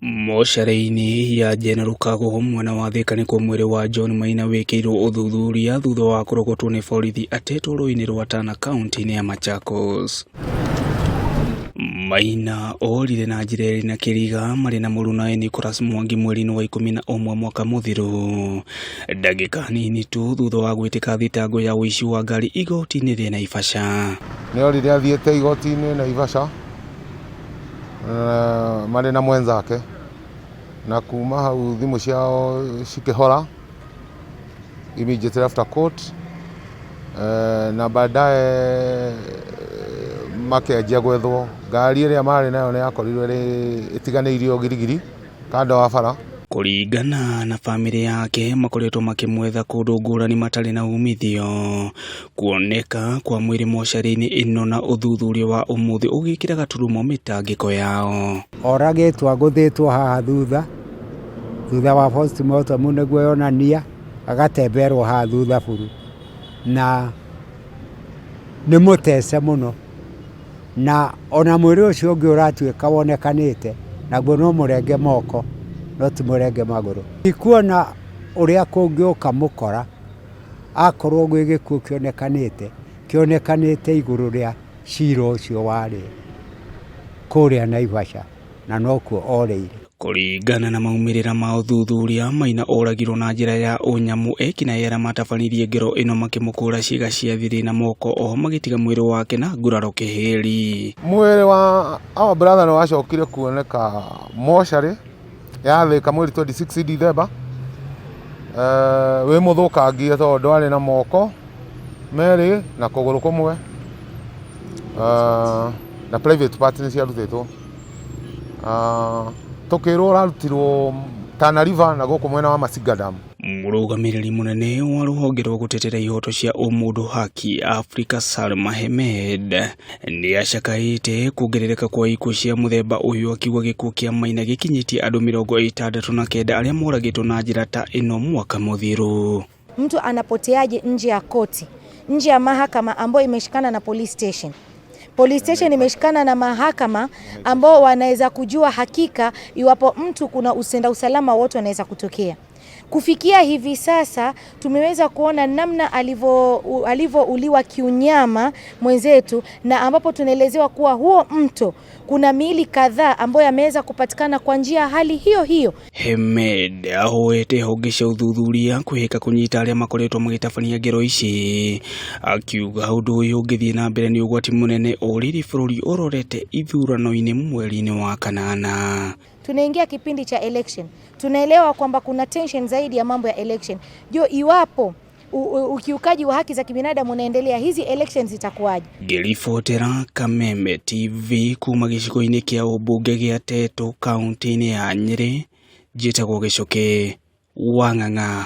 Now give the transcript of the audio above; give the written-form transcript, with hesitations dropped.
Mortuary-ini ya General Kago mwana wa Thika nikuo mwiri wa John Maina wikirwo uthuthuria thutha wa kurogotwo ni borithi atetwo-ini rwa Thutha kaunti-ini ya Machakos. Maina orire na njira eeri na kiriga mari na mũruna Nicholas Mwangi mweri-ini wa 11 mwaka muthiru. Ndagĩka nini tu thutha wa gwĩtĩka thitango ya ũici wa ngari igoti-ini rĩa Naivasha. Nĩ orire athiĩte igoti-ini Naivasha mari na mwenzake na kuma hau thimu ciao cikihora immediately after court, na baadaye makenjia gwethwo. Ngari ĩrĩa marĩ nayo nĩ yakorirwo ĩtiganĩirio girigiri kando wa bara. Kuringana na family yake makoretwo makimwetha kũndũ ngũrani matarĩ na umithio. Kuoneka kwa mwĩrĩ mortuary-ini ĩno na ũthuthuria wa ũmũthĩ ũgĩkĩra gaturumo mĩtangĩko yao. Oragĩtwo agũthĩtwo haha thutha wa postmortem nĩguo yonania agatemberwo haha thutha buru, na nĩ mũtece mũno, na ona mwĩrĩ ũcio ũngĩ ũratuĩka wonekanĩte naguo no mũrenge moko no ti mũrenge magũrũ. Ikuona ũrĩa kũngĩũka mũkora akorwo gwĩ gĩkuũ kĩonekanĩte igũrũ rĩa cira ũcio warĩ kũrĩa Naivasha, na nokuo oreire. Kuringana na maumĩrĩra ma ũthuthuria, Maina oragirwo na njĩra ya ũnyamu ekinaĩ arĩa matabanirie ngero ĩno makĩmũkũra ciĩga cia thiri na moko, oho magĩtiga mwĩrĩ wake na nguraro kĩhĩri. Mwĩrĩ wa our brother nĩ wacokire kuoneka mortuary ya Thika mweri 26 December, wĩ mũthũkangie tondũ arĩ na moko merĩ na kũgũrũ kũmwe, na private part nĩ ciarutĩtwo. Tukĩrwo ũrarutirwo Tana River na gũkũ mwena wa Masinga Dam. Mũrũgamĩrĩri mũnene wa rũhonge rwa gũtetera ihoto cia ũmũndũ haki Afrika Salma Ahmed nĩ acakaĩte kuongerereka kwa ikuũ cia mũthemba ũyũ, akiuga gĩkuũ kĩa Maina gĩkinyĩtie andũ 69 arĩa moragĩtwo na njĩra ta ĩno mwaka mũthiru. Mtu anapoteaje nje ya koti, nje ya mahakama ambayo imeshikana na police station. Police station imeshikana na mahakama ambao wanaweza kujua hakika iwapo mtu kuna usalama wote wanaweza kutokea. Kufikia hivi sasa tumeweza kuona namna alivyouliwa kiunyama mwenzetu, na ambapo tunaelezewa kuwa huo mto kuna miili kadhaa ambayo yameweza kupatikana kwa njia hali hiyo. Ahmed ahoete honge cia ũthuthuria kwĩhĩka kũnyita arĩa makoretwo magĩtabania ngero ici, akiuga ũndũ ũyũ ũngĩthiĩ na mbere nĩ ũgwati mũnene ũrĩrĩ bũrũri ũrorete ithurano-inĩ mweri-inĩ wa kanana. Tunaingia kipindi cha election. Tunaelewa kwamba kuna tension zaidi ya mambo ya election. Iwapo ukiukaji wa haki za kibinadamu unaendelea, hizi elections itakuwaje? Ngĩribotera Kameme TV kuma gĩcigo-inĩ kĩa ũmbunge gĩa Teto kaunti-inĩ ya Nyeri, njĩtagwo Gĩcoke wa Ng'ang'a.